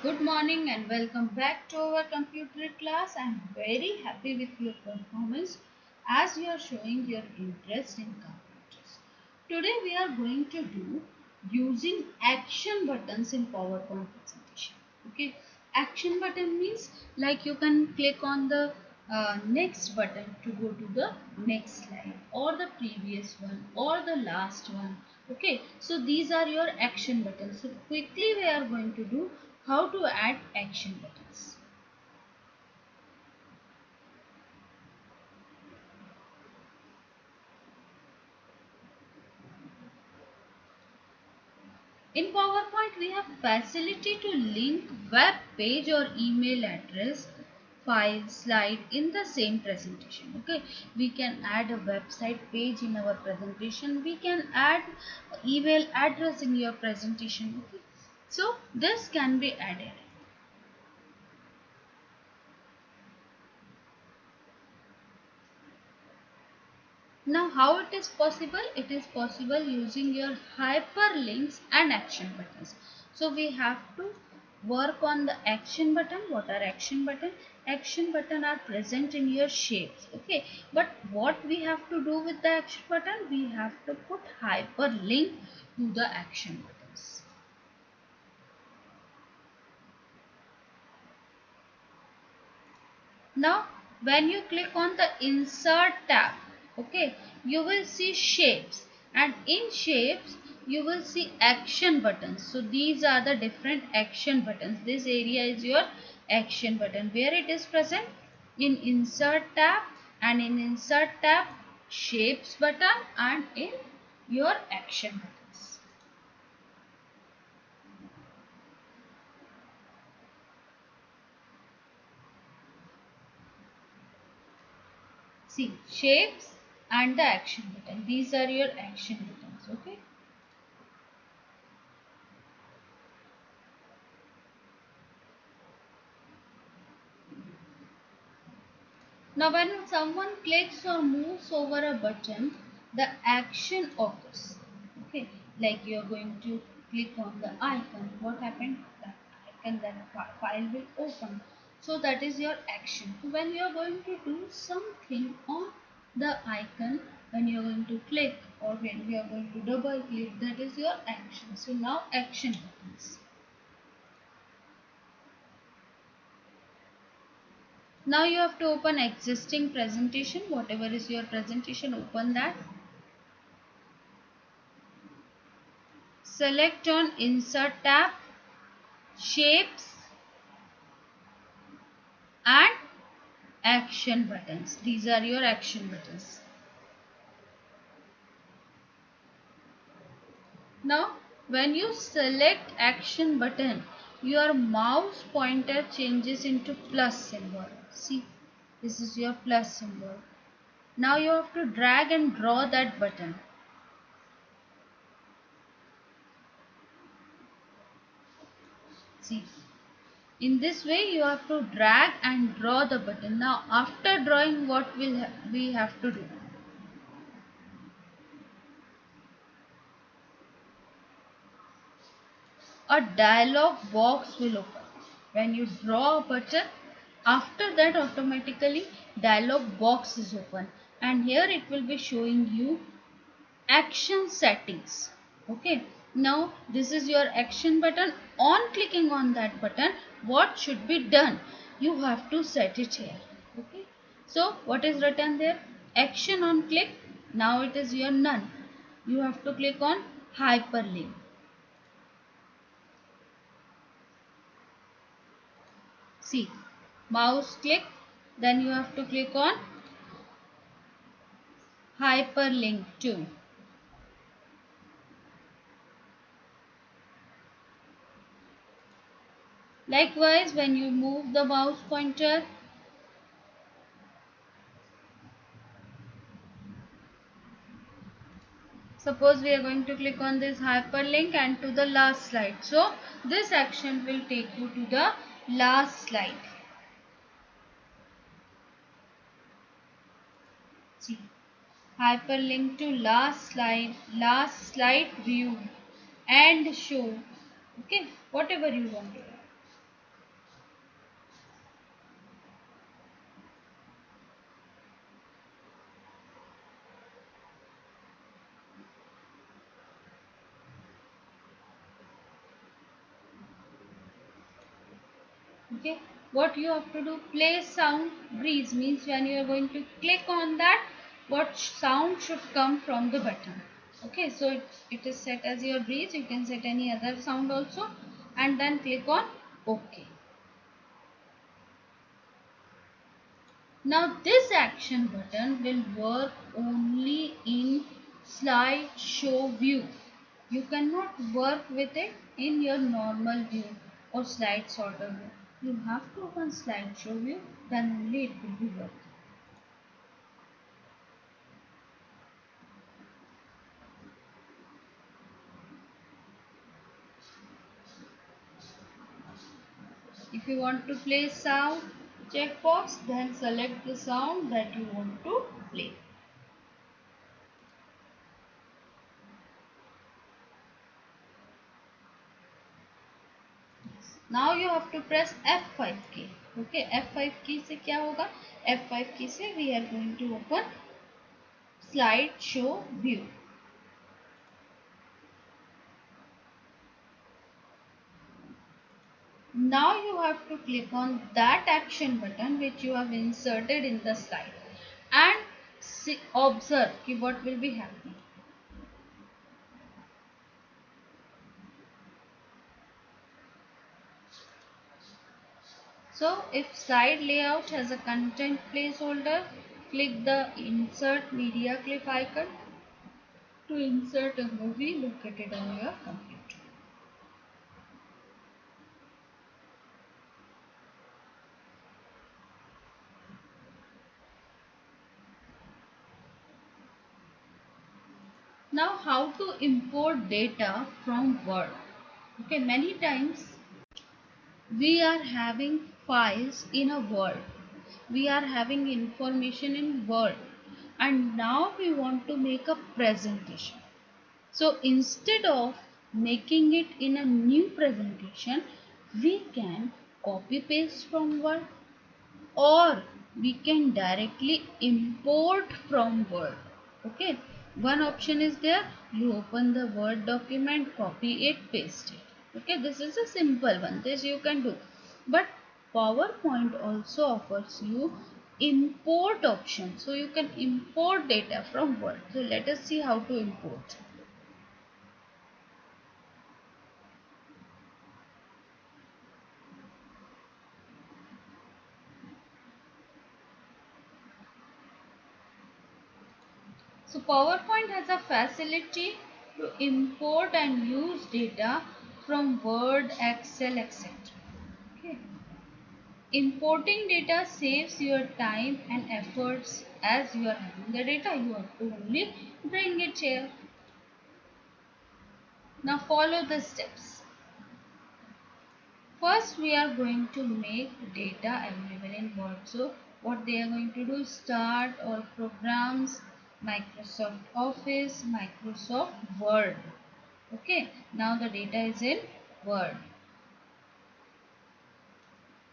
Good morning and welcome back to our computer class. I am very happy with your performance as you are showing your interest in computers. Today we are going to do using action buttons in PowerPoint presentation. Okay, action button means like you can click on the next button to go to the next slide or the previous one or the last one. Okay, so these are your action buttons. So quickly we are going to do how to add action buttons. In PowerPoint, we have facility to link web page or email address, file, slide in the same presentation. Okay, we can add a website page in our presentation. We can add email address in your presentation. Okay, so this can be added. Now how it is possible? It is possible using your hyperlinks and action buttons. So we have to work on the action button. What are action button? Action button are present in your shapes. Okay. But what we have to do with the action button? We have to put hyperlink to the action buttons. Now when you click on the insert tab, okay, you will see shapes, and in shapes you will see action buttons. So these are the different action buttons. This area is your action button where it is present in insert tab, and in insert tab shapes button, and in your action buttons. See, shapes and the action button, these are your action buttons. Okay. Now when someone clicks or moves over a button, the action occurs. Okay, like you are going to click on the icon. What happened? That icon, that file will open. So that is your action. So when you are going to do something on the icon, when you are going to click or when you are going to double click, that is your action. So now action happens. Now you have to open existing presentation. Whatever is your presentation, open that. Select on insert tab, shapes and action buttons. These are your action buttons. Now when you select action button, your mouse pointer changes into plus symbol. See, this is your plus symbol. Now you have to drag and draw that button. See, in this way you have to drag and draw the button. Now after drawing, what will we have to do? A dialog box will open. When you draw a button, after that automatically dialog box is open, and here it will be showing you action settings. Okay, now this is your action button. On clicking on that button, what should be done? You have to set it here. Okay, so what is written there? Action on click. Now it is your none. You have to click on hyperlink. See, mouse click, then you have to click on hyperlink to. Likewise, when you move the mouse pointer, suppose we are going to click on this hyperlink and to the last slide. So this action will take you to the last slide. See, hyperlink to last slide view and show. Okay, whatever you want to do. Okay, what you have to do, play sound breeze means when you are going to click on that, what sound should come from the button. Okay, so it is set as your breeze. You can set any other sound also, and then click on OK. Now this action button will work only in slideshow view. You cannot work with it in your normal view or slide sorter view. You have to open slideshow view, then only it will be working. If you want to play sound checkbox, then select the sound that you want to play. Now you have to press F5 key. Okay, F5 key से क्या होगा? F5 key से we are going to open slideshow view. Now you have to click on that action button which you have inserted in the slide and observe what will be happening. So if slide layout has a content placeholder, click the insert media clip icon to insert a movie located on your computer. Now how to import data from Word. Okay, many times we are having files in a Word. We are having information in Word and now we want to make a presentation. So instead of making it in a new presentation, we can copy paste from Word or we can directly import from Word. Okay, one option is there. You open the Word document, copy it, paste it. Okay, this is a simple one. This you can do. But PowerPoint also offers you import option. So you can import data from Word. So let us see how to import. So PowerPoint has a facility to import and use data from Word, Excel, etc. Okay. Importing data saves your time and efforts as you are having the data. You have to only bring it here. Now follow the steps. First we are going to make data available in Word. So what they are going to do, start all programs, Microsoft Office, Microsoft Word. Okay, now the data is in Word.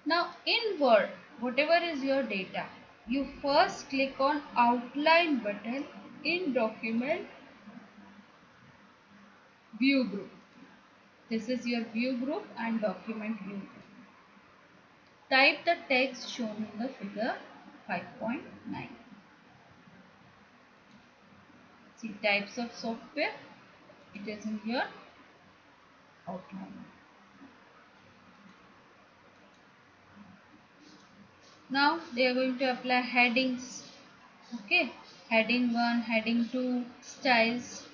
Now in Word, whatever is your data, you first click on outline button in document view group. This is your view group and document view group. Type the text shown in the figure 5.9. See types of software. It is in your outline. Now they are going to apply headings. Okay, heading 1, heading 2, styles.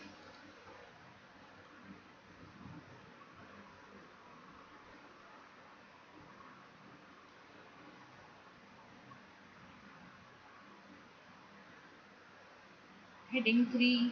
Heading 3.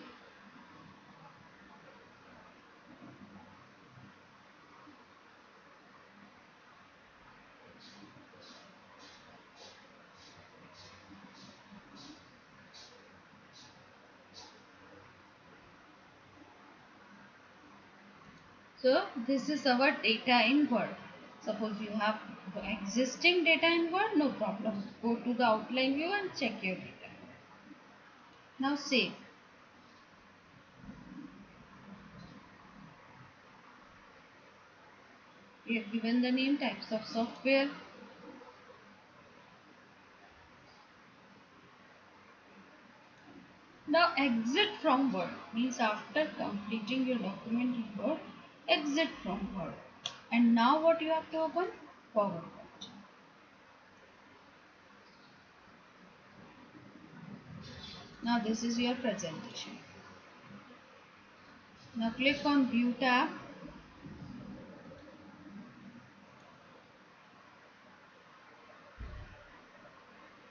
So this is our data in Word. Suppose you have existing data in Word, no problem. Go to the outline view and check your data. Now save. We have given the name, types of software. Now exit from Word means after completing your document in Word, exit from Word. And now what you have to open? PowerPoint. Now this is your presentation. Now click on View tab.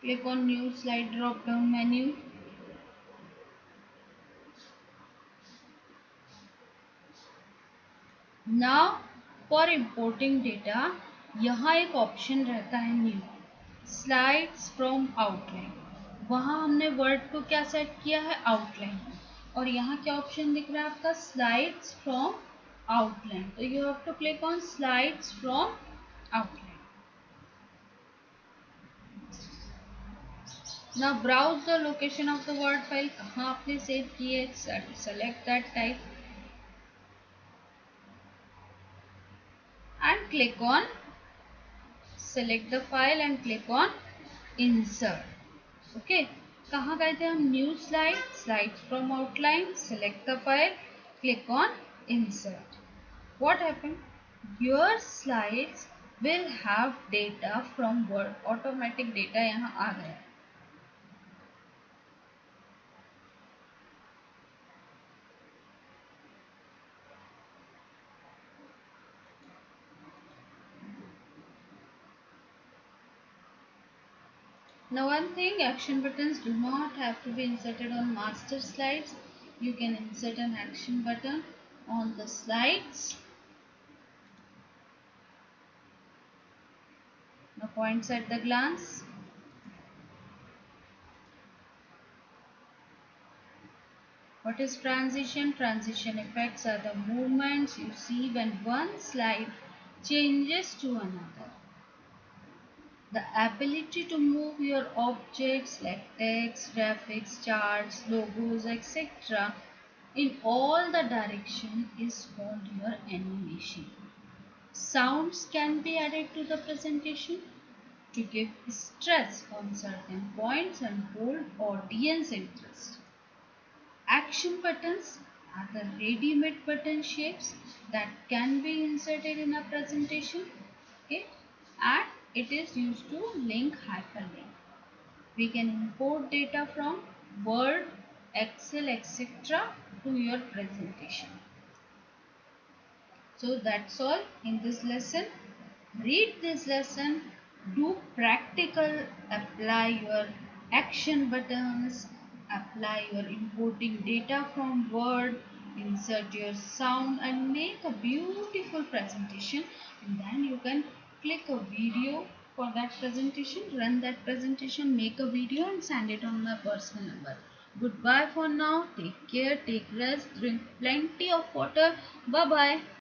Click on New Slide drop down menu. Now for importing data, यहाँ एक option रहता है new, slides from outline. वहाँ हमने word को क्या set किया है? आउटलाइन. और यहाँ क्या ऑप्शन दिख रहा है आपका? Slides from outline. तो you have to click on slides from outline. Now browse the location of the word file. कहाँ आपने सेव की है? Select that type and click on select the file and click on insert. Okay, कहाँ गए थे हम? New slide, slides from outline, select the file, click on insert. What happened? Your slides will have data from Word. Automatic data यहाँ आ गया. Now one thing, action buttons do not have to be inserted on master slides. You can insert an action button on the slides. Now points at the glance. What is transition? Transition effects are the movements you see when one slide changes to another. The ability to move your objects like text, graphics, charts, logos, etc. in all the direction is called your animation. Sounds can be added to the presentation to give stress on certain points and hold audience interest. Action buttons are the ready-made button shapes that can be inserted in a presentation. Okay, and it is used to link hyperlink. We can import data from Word, Excel, etc. to your presentation. So that's all in this lesson. Read this lesson, do practical, apply your action buttons, apply your importing data from Word, insert your sound and make a beautiful presentation, and then you can click a video for that presentation, run that presentation, make a video and send it on my personal number. Goodbye for now. Take care, take rest, drink plenty of water. Bye bye.